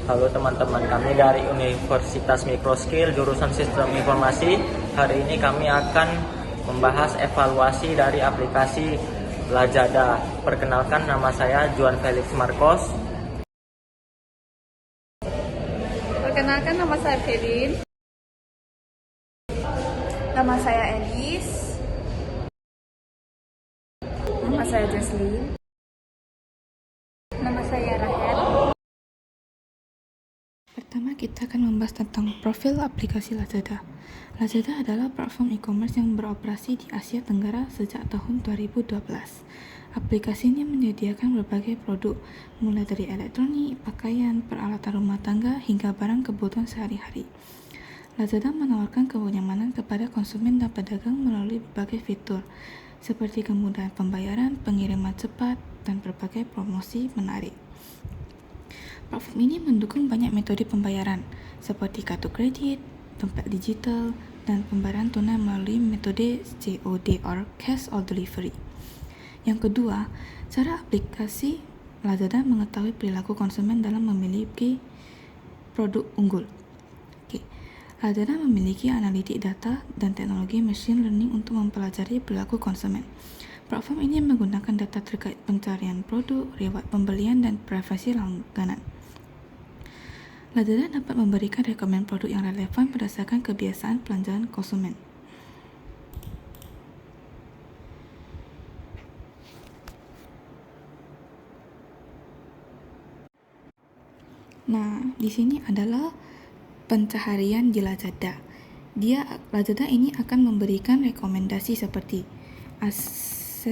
Halo teman-teman, kami dari Universitas Microskill jurusan Sistem Informasi. Hari ini kami akan membahas evaluasi dari aplikasi Lazada. Perkenalkan, nama saya Juan Felix Marcos. Perkenalkan, nama saya Kevin. Nama saya Elis. Nama saya Jocelyn. Nama saya Rahel. Pertama, kita akan membahas tentang profil aplikasi Lazada. Lazada adalah platform e-commerce yang beroperasi di Asia Tenggara sejak tahun 2012. Aplikasi ini menyediakan berbagai produk, mulai dari elektronik, pakaian, peralatan rumah tangga, hingga barang kebutuhan sehari-hari. Lazada menawarkan kenyamanan kepada konsumen dan pedagang melalui berbagai fitur, seperti kemudahan pembayaran, pengiriman cepat, dan berbagai promosi menarik. Platform ini mendukung banyak metode pembayaran, seperti kartu kredit, dompet digital, dan pembayaran tunai melalui metode COD or Cash on Delivery. Yang kedua, cara aplikasi Lazada mengetahui perilaku konsumen dalam memiliki produk unggul. Lazada memiliki analitik data dan teknologi machine learning untuk mempelajari perilaku konsumen. Platform ini menggunakan data terkait pencarian produk, reward pembelian, dan preferensi langganan. Lazada dapat memberikan rekomen produk yang relevan berdasarkan kebiasaan belanjaan konsumen. Nah, di sini adalah pencaharian di Lazada. Lazada ini akan memberikan rekomendasi seperti aksesoris.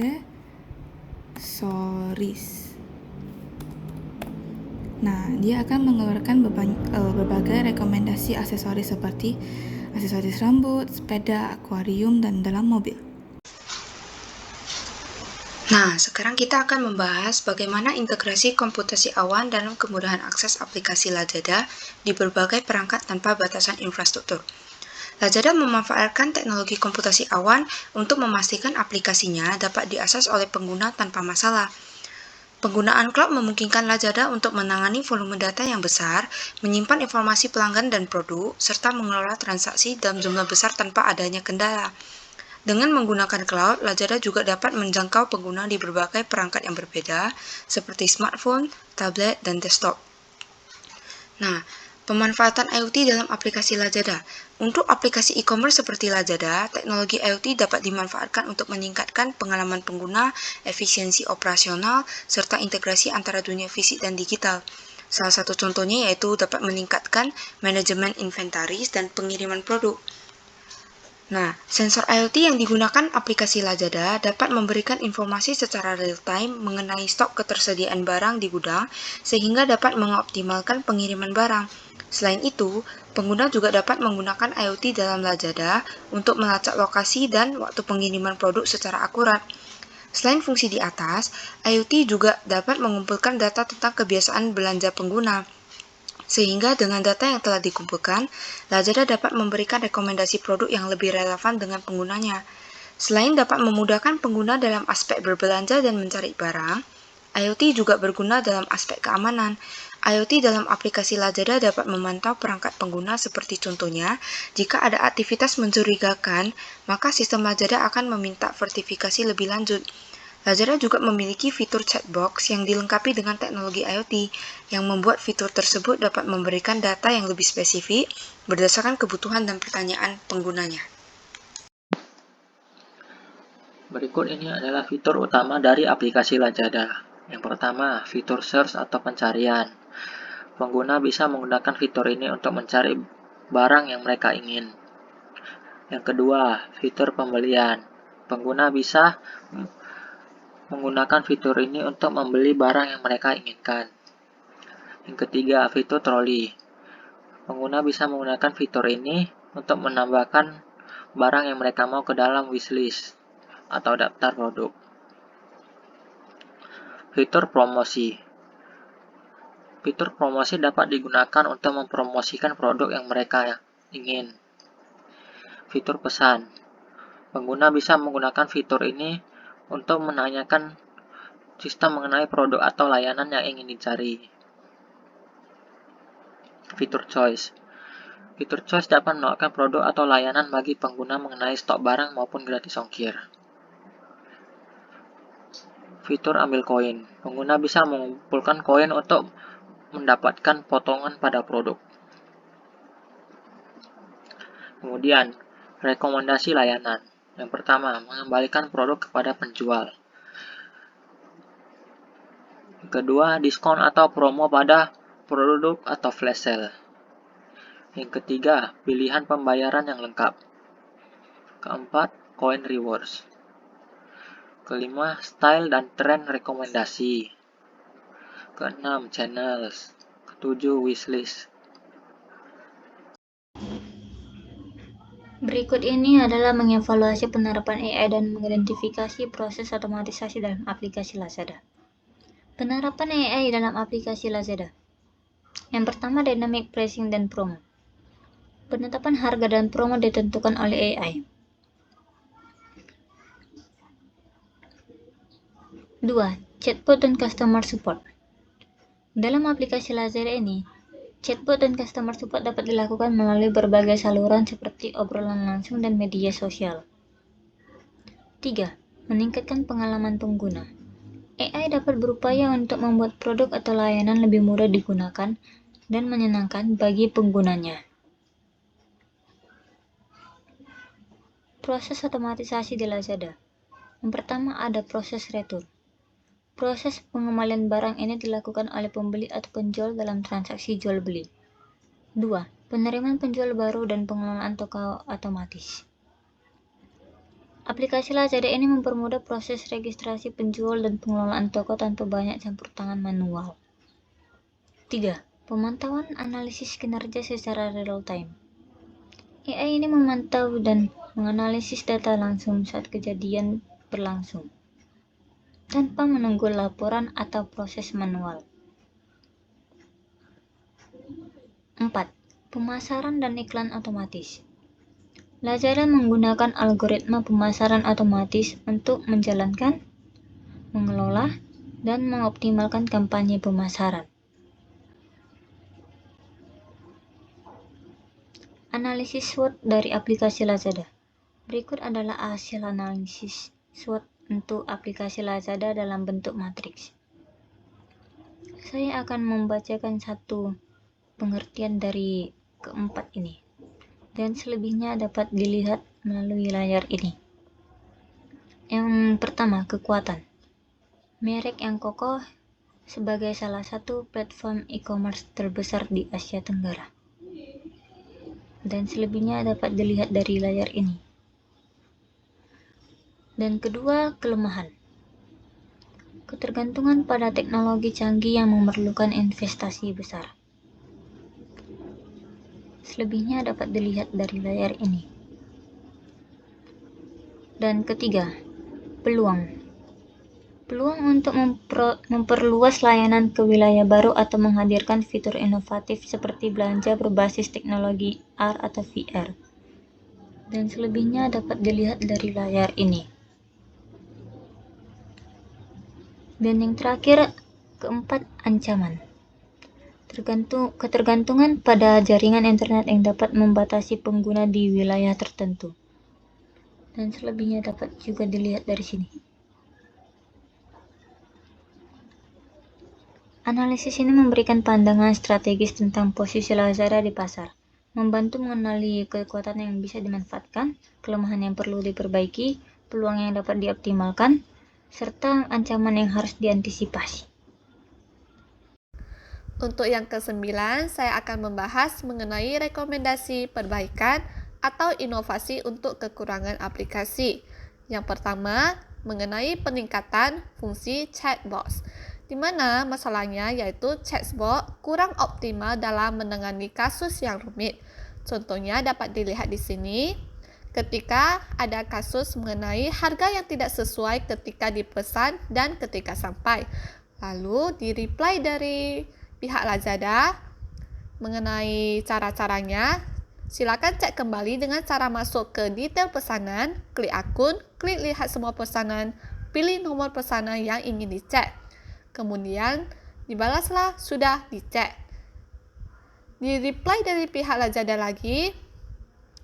Nah, dia akan mengeluarkan berbagai rekomendasi aksesoris seperti aksesoris rambut, sepeda, akuarium, dan dalam mobil. Nah, sekarang kita akan membahas bagaimana integrasi komputasi awan dalam kemudahan akses aplikasi Lazada di berbagai perangkat tanpa batasan infrastruktur. Lazada memanfaatkan teknologi komputasi awan untuk memastikan aplikasinya dapat diakses oleh pengguna tanpa masalah. Penggunaan cloud memungkinkan Lazada untuk menangani volume data yang besar, menyimpan informasi pelanggan dan produk, serta mengelola transaksi dalam jumlah besar tanpa adanya kendala. Dengan menggunakan cloud, Lazada juga dapat menjangkau pengguna di berbagai perangkat yang berbeda, seperti smartphone, tablet, dan desktop. Nah, pemanfaatan IoT dalam aplikasi Lazada. Untuk aplikasi e-commerce seperti Lazada, teknologi IoT dapat dimanfaatkan untuk meningkatkan pengalaman pengguna, efisiensi operasional, serta integrasi antara dunia fisik dan digital. Salah satu contohnya yaitu dapat meningkatkan manajemen inventaris dan pengiriman produk. Nah, sensor IoT yang digunakan aplikasi Lazada dapat memberikan informasi secara real-time mengenai stok ketersediaan barang di gudang, sehingga dapat mengoptimalkan pengiriman barang. Selain itu, pengguna juga dapat menggunakan IoT dalam Lazada untuk melacak lokasi dan waktu pengiriman produk secara akurat. Selain fungsi di atas, IoT juga dapat mengumpulkan data tentang kebiasaan belanja pengguna. Sehingga dengan data yang telah dikumpulkan, Lazada dapat memberikan rekomendasi produk yang lebih relevan dengan penggunanya. Selain dapat memudahkan pengguna dalam aspek berbelanja dan mencari barang, IoT juga berguna dalam aspek keamanan. IoT dalam aplikasi Lazada dapat memantau perangkat pengguna seperti contohnya, jika ada aktivitas mencurigakan, maka sistem Lazada akan meminta verifikasi lebih lanjut. Lazada juga memiliki fitur chatbox yang dilengkapi dengan teknologi IoT, yang membuat fitur tersebut dapat memberikan data yang lebih spesifik berdasarkan kebutuhan dan pertanyaan penggunanya. Berikut ini adalah fitur utama dari aplikasi Lazada. Yang pertama, fitur search atau pencarian. Pengguna bisa menggunakan fitur ini untuk mencari barang yang mereka ingin. Yang kedua, fitur pembelian. Pengguna bisa menggunakan fitur ini untuk membeli barang yang mereka inginkan. Yang ketiga, fitur troli. Pengguna bisa menggunakan fitur ini untuk menambahkan barang yang mereka mau ke dalam wishlist atau daftar produk. Fitur promosi. Fitur promosi dapat digunakan untuk mempromosikan produk yang mereka ingin. Fitur pesan. Pengguna bisa menggunakan fitur ini untuk menanyakan sistem mengenai produk atau layanan yang ingin dicari. Fitur choice. Fitur choice dapat menawarkan produk atau layanan bagi pengguna mengenai stok barang maupun gratis ongkir. Fitur ambil koin. Pengguna bisa mengumpulkan koin untuk mendapatkan potongan pada produk. Kemudian, rekomendasi layanan. Yang pertama, mengembalikan produk kepada penjual. Kedua, diskon atau promo pada produk atau flash sale. Yang ketiga, pilihan pembayaran yang lengkap. Keempat, coin rewards. Kelima, style dan tren rekomendasi. Keenam, channels. Ketujuh, wishlist. Berikut ini adalah mengevaluasi penerapan AI dan mengidentifikasi proses otomatisasi dalam aplikasi Lazada. Penerapan AI dalam aplikasi Lazada. Yang pertama, dynamic pricing dan promo. Penetapan harga dan promo ditentukan oleh AI. 2. Chatbot dan customer support. Dalam aplikasi Lazada ini, chatbot dan customer support dapat dilakukan melalui berbagai saluran seperti obrolan langsung dan media sosial. 3. Meningkatkan pengalaman pengguna. AI dapat berupaya untuk membuat produk atau layanan lebih mudah digunakan dan menyenangkan bagi penggunanya. Proses otomatisasi di Lazada. Yang pertama ada proses retur. Proses pengembalian barang ini dilakukan oleh pembeli atau penjual dalam transaksi jual beli. 2. Penerimaan penjual baru dan pengelolaan toko otomatis. Aplikasi Lazada ini mempermudah proses registrasi penjual dan pengelolaan toko tanpa banyak campur tangan manual. 3. Pemantauan analisis kinerja secara real time. AI ini memantau dan menganalisis data langsung saat kejadian berlangsung, tanpa menunggu laporan atau proses manual. 4. Pemasaran dan iklan otomatis. Lazada menggunakan algoritma pemasaran otomatis untuk menjalankan, mengelola, dan mengoptimalkan kampanye pemasaran. Analisis SWOT dari aplikasi Lazada. Berikut adalah hasil analisis SWOT untuk aplikasi Lazada dalam bentuk matriks. Saya akan membacakan satu pengertian dari keempat ini, dan selebihnya dapat dilihat melalui layar ini. Yang pertama, kekuatan. Merek yang kokoh sebagai salah satu platform e-commerce terbesar di Asia Tenggara. Dan selebihnya dapat dilihat dari layar ini. Dan kedua, kelemahan. Ketergantungan pada teknologi canggih yang memerlukan investasi besar. Selebihnya dapat dilihat dari layar ini. Dan ketiga, peluang. Peluang untuk memperluas layanan ke wilayah baru atau menghadirkan fitur inovatif seperti belanja berbasis teknologi AR atau VR. Dan selebihnya dapat dilihat dari layar ini. Dan yang terakhir, keempat, ancaman. Ketergantungan pada jaringan internet yang dapat membatasi pengguna di wilayah tertentu. Dan selebihnya dapat juga dilihat dari sini. Analisis ini memberikan pandangan strategis tentang posisi Lazada di pasar, membantu mengenali kekuatan yang bisa dimanfaatkan, kelemahan yang perlu diperbaiki, peluang yang dapat dioptimalkan, serta ancaman yang harus diantisipasi. Untuk yang ke-9, saya akan membahas mengenai rekomendasi perbaikan atau inovasi untuk kekurangan aplikasi. Yang pertama, mengenai peningkatan fungsi chatbots, di mana masalahnya yaitu chatbot kurang optimal dalam menangani kasus yang rumit. Contohnya dapat dilihat di sini, ketika ada kasus mengenai harga yang tidak sesuai ketika dipesan dan ketika sampai. Lalu di-reply dari pihak Lazada mengenai cara-caranya, silakan cek kembali dengan cara masuk ke detail pesanan, klik akun, klik lihat semua pesanan, pilih nomor pesanan yang ingin dicek. Kemudian dibalaslah sudah dicek. Di reply dari pihak Lazada lagi,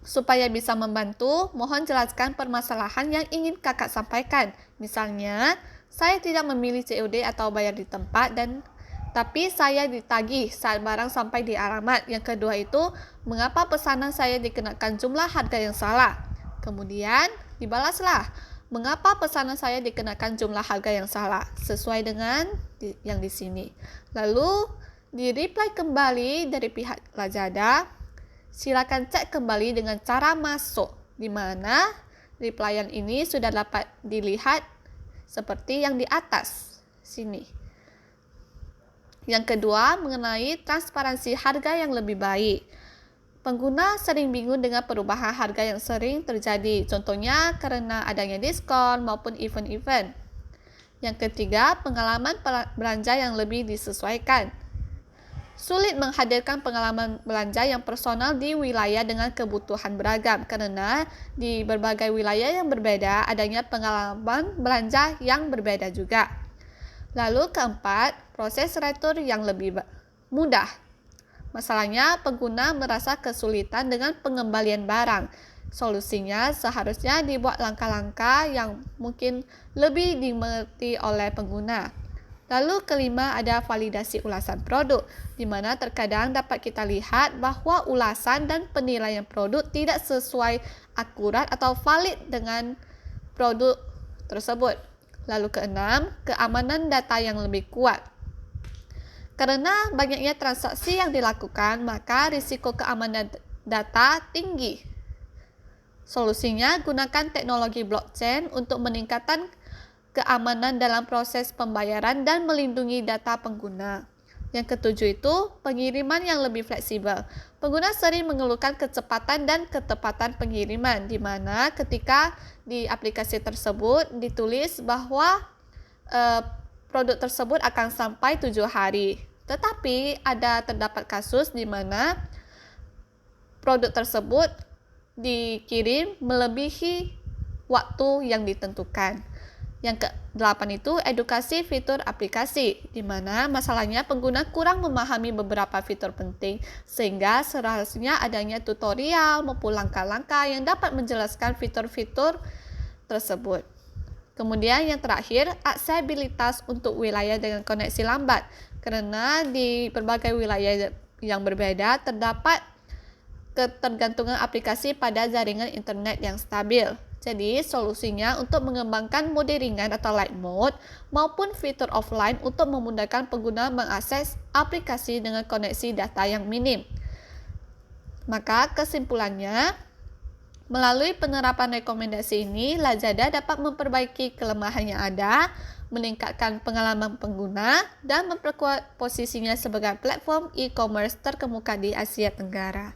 supaya bisa membantu, mohon jelaskan permasalahan yang ingin kakak sampaikan. Misalnya, saya tidak memilih COD atau bayar di tempat tapi saya ditagih saat barang sampai di alamat. Yang kedua itu, mengapa pesanan saya dikenakan jumlah harga yang salah? Kemudian dibalaslah, mengapa pesanan saya dikenakan jumlah harga yang salah sesuai dengan yang di sini. Lalu di reply kembali dari pihak Lazada, silakan cek kembali dengan cara masuk, di mana replyan ini sudah dapat dilihat seperti yang di atas sini. Yang kedua, mengenai transparansi harga yang lebih baik. Pengguna sering bingung dengan perubahan harga yang sering terjadi, contohnya karena adanya diskon maupun event-event. Yang ketiga, pengalaman belanja yang lebih disesuaikan. Sulit menghadirkan pengalaman belanja yang personal di wilayah dengan kebutuhan beragam, karena di berbagai wilayah yang berbeda adanya pengalaman belanja yang berbeda juga. Lalu keempat, proses retur yang lebih mudah. Masalahnya, pengguna merasa kesulitan dengan pengembalian barang. Solusinya seharusnya dibuat langkah-langkah yang mungkin lebih dimengerti oleh pengguna. Lalu kelima, ada validasi ulasan produk, di mana terkadang dapat kita lihat bahwa ulasan dan penilaian produk tidak sesuai akurat atau valid dengan produk tersebut. Lalu keenam, keamanan data yang lebih kuat. Karena banyaknya transaksi yang dilakukan, maka risiko keamanan data tinggi. Solusinya, gunakan teknologi blockchain untuk meningkatkan keamanan dalam proses pembayaran dan melindungi data pengguna. Yang ketujuh itu, pengiriman yang lebih fleksibel. Pengguna sering mengeluhkan kecepatan dan ketepatan pengiriman, di mana ketika di aplikasi tersebut ditulis bahwa produk tersebut akan sampai 7 hari. Tetapi terdapat kasus di mana produk tersebut dikirim melebihi waktu yang ditentukan. Yang ke-8 itu edukasi fitur aplikasi, di mana masalahnya pengguna kurang memahami beberapa fitur penting, sehingga seharusnya adanya tutorial maupun langkah-langkah yang dapat menjelaskan fitur-fitur tersebut. Kemudian yang terakhir, aksesibilitas untuk wilayah dengan koneksi lambat, karena di berbagai wilayah yang berbeda terdapat ketergantungan aplikasi pada jaringan internet yang stabil. Jadi, solusinya untuk mengembangkan mode ringan atau light mode maupun fitur offline untuk memudahkan pengguna mengakses aplikasi dengan koneksi data yang minim. Maka kesimpulannya, melalui penerapan rekomendasi ini, Lazada dapat memperbaiki kelemahan yang ada, meningkatkan pengalaman pengguna, dan memperkuat posisinya sebagai platform e-commerce terkemuka di Asia Tenggara.